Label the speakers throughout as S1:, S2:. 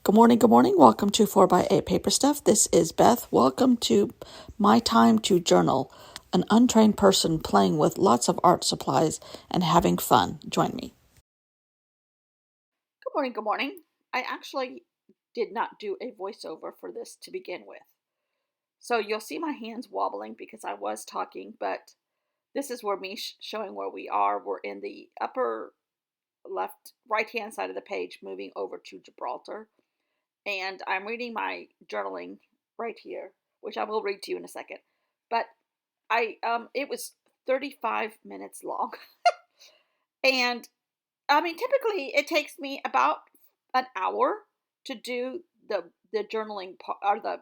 S1: Good morning, good morning. Welcome to 4x8 Paper Stuff. This is Beth. Welcome to My Time to Journal, an untrained person playing with lots of art supplies and having fun. Join me. Good morning, good morning. I actually did not do a voiceover for this to begin with. So you'll see my hands wobbling because I was talking, but this is where me showing where we are. We're in the upper left, right-hand side of the page, moving over to Gibraltar. And I'm reading my journaling right here, which I will read to you in a second. But it was 35 minutes long. And I mean, typically it takes me about an hour to do the journaling part, or the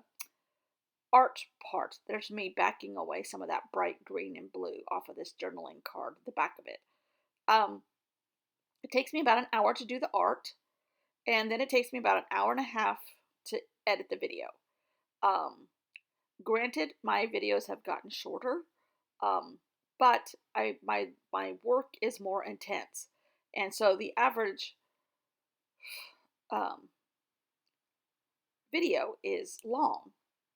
S1: art part. There's me backing away some of that bright green and blue off of this journaling card, the back of it. Um, it takes me about an hour to do the art, and then it takes me about an hour and a half to edit the video. Um, Granted, my videos have gotten shorter, um, but my work is more intense, and so the average um, video is long,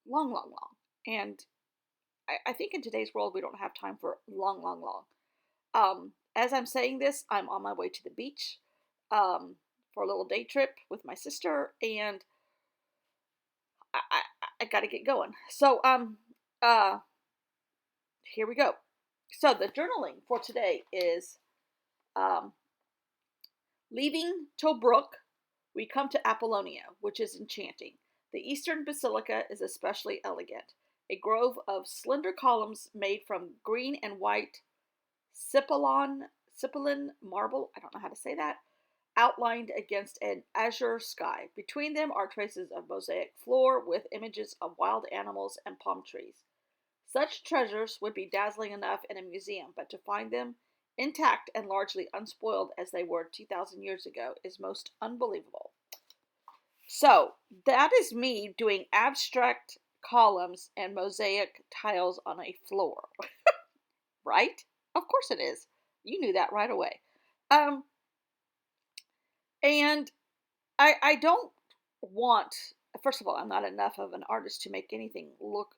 S1: long, long, long. And I think in today's world we don't have time for long, long, long. As I'm saying this, I'm on my way to the beach um, for a little day trip with my sister, and I got to get going. So uh, here we go. So the journaling for today is um, leaving Tobruk, we come to Apollonia, which is enchanting. The eastern basilica is especially elegant, a grove of slender columns made from green and white Sipylon marble, I don't know how to say that, outlined against an azure sky. Between them are traces of mosaic floor with images of wild animals and palm trees. Such treasures would be dazzling enough in a museum, but to find them intact and largely unspoiled as they were 2,000 years ago is most unbelievable. So, that is me doing abstract columns and mosaic tiles on a floor, right? Of course it is. You knew that right away. Um, and I don't want, first of all, I'm not enough of an artist to make anything look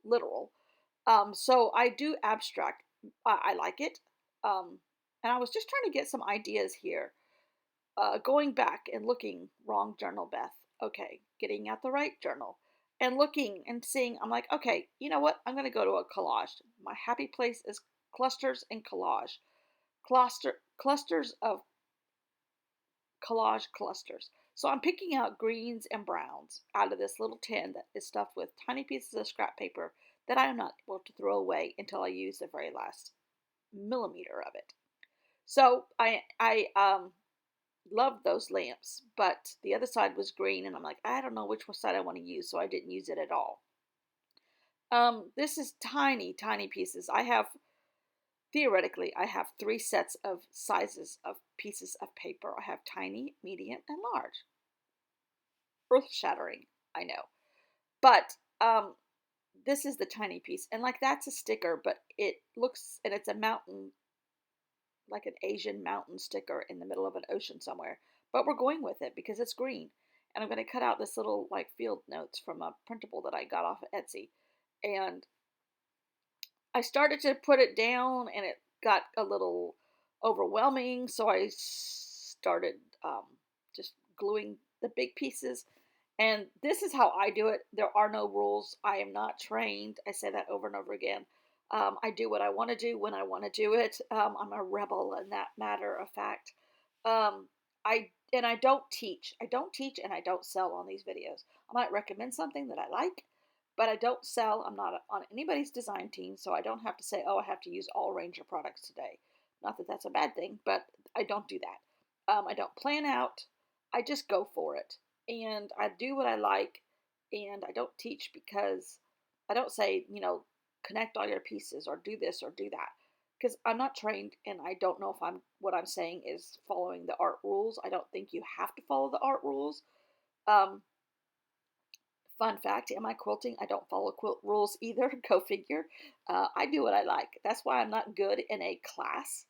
S1: literal. So I do abstract. I like it. And I was just trying to get some ideas here. Going back and looking, wrong journal, Beth. Okay, getting out the right journal. And looking and seeing, I'm like, okay, you know what? I'm going to go to a collage. My happy place is clusters and collage. Clusters of collage clusters. So I'm picking out greens and browns out of this little tin that is stuffed with tiny pieces of scrap paper that I am not able to throw away until I use the very last millimeter of it. So I loved those lamps, but the other side was green, and I'm like, I don't know which side I want to use, so I didn't use it at all. This is tiny, tiny pieces. Theoretically, I have 3 sets of sizes of pieces of paper. I have tiny, medium, and large. Earth shattering, I know. But this is the tiny piece. And like that's a sticker, but it looks, and it's a mountain, like an Asian mountain sticker in the middle of an ocean somewhere. But we're going with it because it's green. And I'm going to cut out this little like field notes from a printable that I got off of Etsy. And I started to put it down and it got a little overwhelming. So I started just gluing the big pieces. And this is how I do it. There are no rules. I am not trained. I say that over and over again. I do what I want to do when I want to do it. I'm a rebel in that matter of fact. Um, I don't teach. I don't teach and I don't sell on these videos. I might recommend something that I like, but I don't sell. I'm not on anybody's design team, so I don't have to say, oh, I have to use all Ranger products today. Not that that's a bad thing, but I don't do that. I don't plan out. I just go for it. And I do what I like, and I don't teach because I don't say, connect all your pieces or do this or do that. Because I'm not trained and I don't know if what I'm saying is following the art rules. I don't think you have to follow the art rules. Um, Fun fact, am I quilting? I don't follow quilt rules either. Go figure. I do what I like. That's why I'm not good in a class.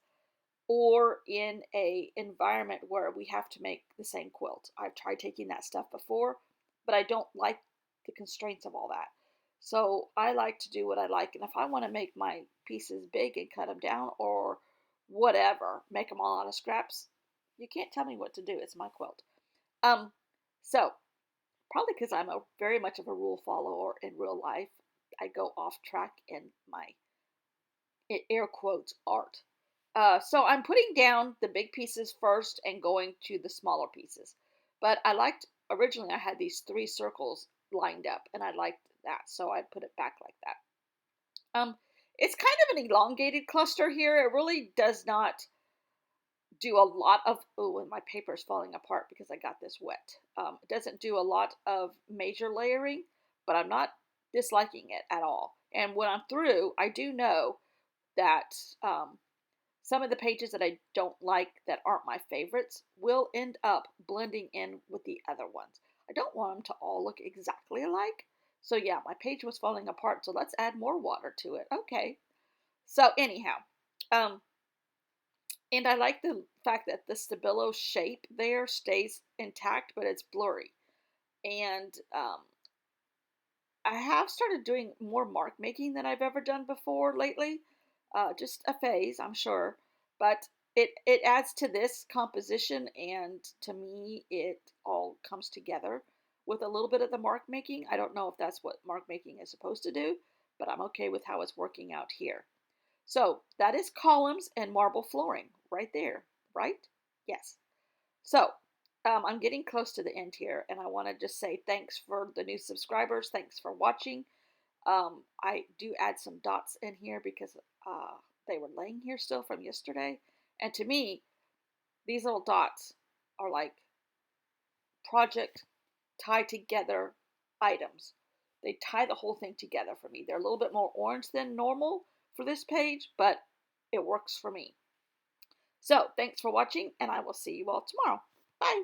S1: or in a environment where we have to make the same quilt. I've tried taking that stuff before, but I don't like the constraints of all that. So I like to do what I like, and if I want to make my pieces big and cut them down or whatever, make them all out of scraps, you can't tell me what to do. It's my quilt. Um, so probably because I'm a very much of a rule follower in real life, I go off track in my air quotes art. So I'm putting down the big pieces first and going to the smaller pieces. But I liked originally I had these three circles lined up and I liked that, so I put it back like that. It's kind of an elongated cluster here. It really does not do a lot of, oh, and my paper is falling apart because I got this wet. It doesn't do a lot of major layering, but I'm not disliking it at all. And when I'm through, I do know that some of the pages that I don't like that aren't my favorites will end up blending in with the other ones. I don't want them to all look exactly alike. So yeah, my page was falling apart, so let's add more water to it. Okay. So anyhow, um, and I like the fact that the stabilo shape there stays intact, but it's blurry. And I have started doing more mark making than I've ever done before lately. Just a phase, I'm sure, but it adds to this composition, and to me, it all comes together with a little bit of the mark making. I don't know if that's what mark making is supposed to do, but I'm okay with how it's working out here. So that is columns and marble flooring right there, right? Yes. So I'm getting close to the end here, and I want to just say thanks for the new subscribers. Thanks for watching. I do add some dots in here because they were laying here still from yesterday. And to me, these little dots are like project tied together items. They tie the whole thing together for me. They're a little bit more orange than normal for this page, but it works for me. So thanks for watching, and I will see you all tomorrow. Bye.